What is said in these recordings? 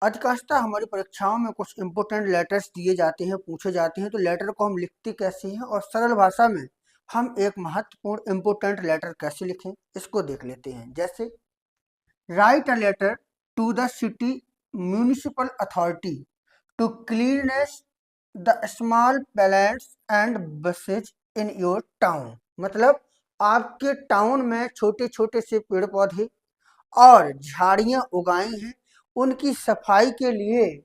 अधिकांशतः हमारी परीक्षाओं में कुछ इंपोर्टेंट लेटर्स दिए जाते हैं, पूछे जाते हैं, तो लेटर को हम लिखते कैसे हैं और सरल भाषा में हम एक महत्वपूर्ण इंपोर्टेंट लेटर कैसे लिखें इसको देख लेते हैं। जैसे write a letter to the city municipal authority to cleanness the small plants and buses in your town. मतलब आपके टाउन में छोटे छोटे से पेड़ पौधे और झाड़ियां उगाई हैं, उनकी सफाई के लिए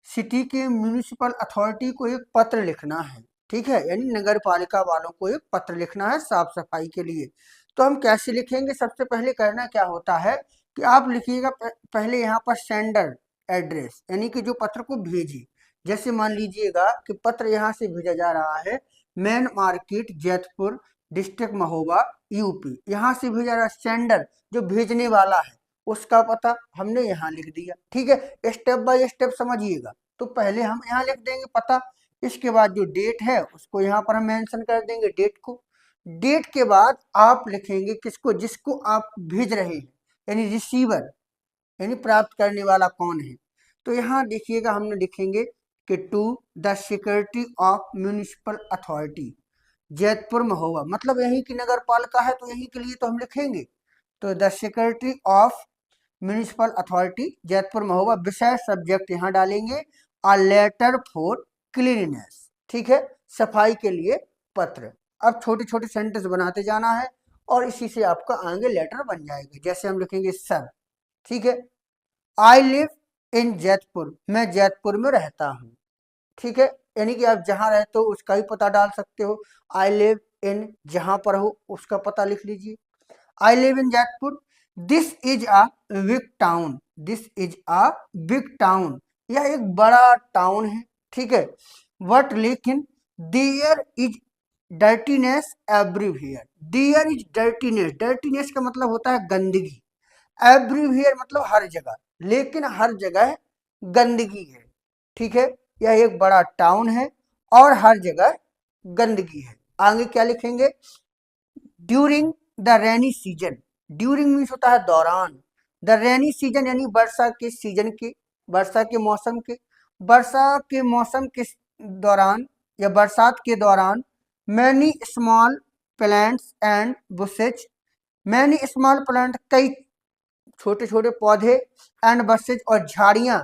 सिटी के म्यूनिसिपल अथॉरिटी को एक पत्र लिखना है। ठीक है, यानी नगर पालिका वालों को एक पत्र लिखना है साफ सफाई के लिए। तो हम कैसे लिखेंगे? सबसे पहले करना क्या होता है कि आप लिखिएगा पहले यहाँ पर सेंडर एड्रेस, यानी कि जो पत्र को भेजी। जैसे मान लीजिएगा कि पत्र यहाँ से भेजा जा रहा है main market Jaitpur district Mahoba UP, यहाँ से भेजा रहा है। सेंडर जो भेजने वाला है उसका पता हमने यहाँ लिख दिया। ठीक है, स्टेप बाय स्टेप समझिएगा। तो पहले हम यहाँ लिख देंगे पता, इसके बाद जो डेट है उसको यहाँ पर हम मेंशन कर देंगे, डेट को। डेट के बाद आप लिखेंगे किसको, जिसको आप भेज रहे हैं, यानी रिसीवर, यानी प्राप्त करने वाला कौन है। तो यहाँ देखिएगा हमने लिखेंगे कि to the security of municipal authority Jaitpur Mahoba, मतलब यहीं की नगर पालिका है तो यहीं के लिए तो हम लिखेंगे। तो the security of municipal authority Jaitpur Mahoba, विषय सब्जेक्ट यहाँ डालेंगे अ लेटर फॉर क्लीननेस। ठीक है, सफाई के लिए पत्र। अब छोटे छोटे सेंटेंस बनाते जाना है और इसी से आपका आगे लेटर बन जाएगा। जैसे हम लिखेंगे सर, ठीक है, आई लिव इन जैतपुर, मैं जैतपुर में रहता हूँ। ठीक है, यानी कि आप जहाँ रहते हो उसका ही पता डाल सकते हो। आई लिव इन, जहाँ पर हो उसका पता लिख लीजिए। I live in Jaitpur, this is a big town, this is a big town, यह एक बड़ा टाउन है। ठीक है, बट लेकिन there is dirtiness everywhere, there is dirtiness, dirtiness का मतलब होता है गंदगी, एवरीवेयर मतलब हर जगह, लेकिन हर जगह गंदगी है। ठीक है, यह एक बड़ा टाउन है और हर जगह गंदगी है। आगे क्या लिखेंगे? During the rainy season, during means होता है दौरान, द रेनी सीजन यानी वर्षा के सीजन के, वर्षा के मौसम के, वर्षा के मौसम के दौरान या बरसात के दौरान many small plants and bushes, many small plant कई छोटे छोटे पौधे एंड बसेज और झाड़ियां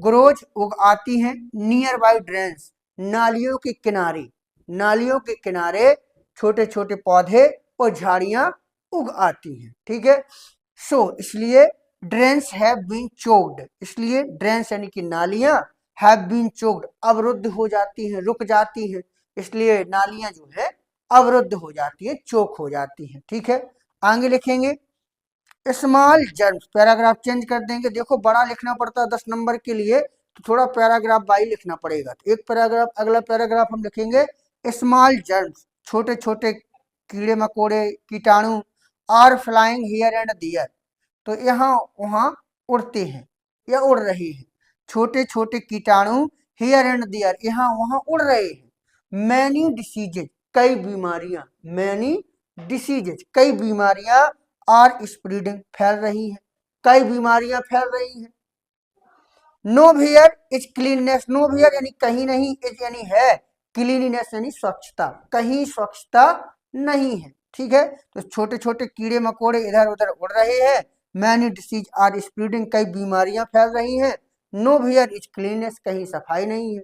ग्रोज उग आती हैं नियर बाई ड्रेन्स, नालियों के किनारे, नालियों के किनारे छोटे छोटे पौधे और झाड़ियां उग आती हैं। ठीक है, सो इसलिए ड्रेन्स हैव बीन चोक्ड, इसलिए ड्रेन्स यानी कि नालियां हैव बीन चोक्ड अवरुद्ध हो जाती हैं, रुक जाती हैं, इसलिए नालियां जो है अवरुद्ध हो जाती है, चोक हो जाती हैं। ठीक है, आगे लिखेंगे स्मॉल जर्म्स, पैराग्राफ चेंज कर देंगे। देखो बड़ा लिखना पड़ता है 10 नंबर के लिए, तो थोड़ा पैराग्राफ बाई लिखना पड़ेगा। तो एक पैराग्राफ, अगला पैराग्राफ हम लिखेंगे स्मॉल जर्म्स, छोटे छोटे कीड़े मकोड़े कीटाणु आर फ्लाइंग हियर एंड दियर, तो यहाँ वहाँ उड़ते हैं या उड़ रहे हैं। छोटे छोटे कीटाणु हियर एंड दियर, यहाँ वहाँ उड़ रहे हैं। मैनी डिसीजेज, कई बीमारियां, मैनी डिसीजेज कई बीमारियां आर स्प्रेडिंग फैल रही हैं, कई बीमारियां फैल रही हैं। No here is cleanness, no here यानी कहीं नहीं, इज यानी है, क्लीननेस यानी स्वच्छता, कहीं स्वच्छता नहीं है। ठीक है, तो छोटे छोटे कीड़े मकोड़े इधर उधर उड़ रहे हैं। मैनी डिसीज आर स्प्रेडिंग, कई बीमारियां फैल रही हैं। नो हियर इज क्लीननेस, कहीं सफाई नहीं है।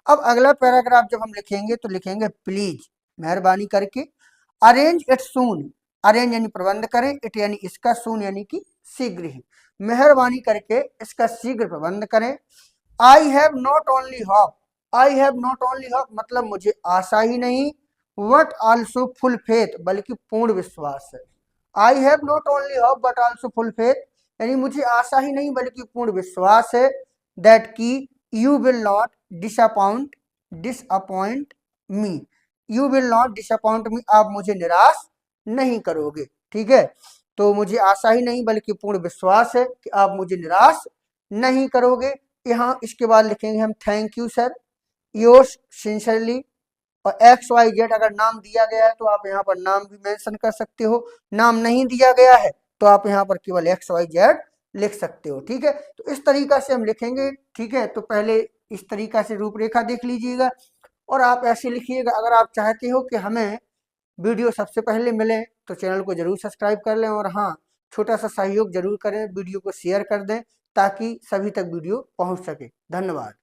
अब अगला पैराग्राफ जब हम लिखेंगे तो लिखेंगे प्लीज, मेहरबानी करके, अरेंज इट सून, अरेंज यानी प्रबंध करें, इट यानी इसका, सून यानी कि शीघ्र ही, मेहरबानी करके इसका शीघ्र प्रबंध करें। I have not only hope, I have not only hope मतलब मुझे आशा ही नहीं, बट आल्सो फुल फेथ, बल्कि पूर्ण विश्वास है। I have not only hope but also full faith, यानी मुझे आशा ही नहीं बल्कि पूर्ण विश्वास है, दैट की you will not disappoint me, you will not disappoint मी, आप मुझे निराश नहीं करोगे। ठीक है, तो मुझे आशा ही नहीं बल्कि पूर्ण विश्वास है कि आप मुझे निराश नहीं करोगे। यहाँ इसके बाद लिखेंगे हम thank you sir, yours sincerely, और एक्स वाई जेड अगर नाम दिया गया है तो आप यहाँ पर नाम भी मेंशन कर सकते हो, नाम नहीं दिया गया है तो आप यहाँ पर केवल एक्स वाई जेड लिख सकते हो। ठीक है, तो इस तरीका से हम लिखेंगे। ठीक है, तो पहले इस तरीका से रूपरेखा देख लीजिएगा और आप ऐसे लिखिएगा। अगर आप चाहते हो कि हमें वीडियो सबसे पहले मिले तो चैनल को जरूर सब्सक्राइब कर लें और हाँ, छोटा सा सहयोग जरूर करें, वीडियो को शेयर कर दें ताकि सभी तक वीडियो पहुंच सके। धन्यवाद।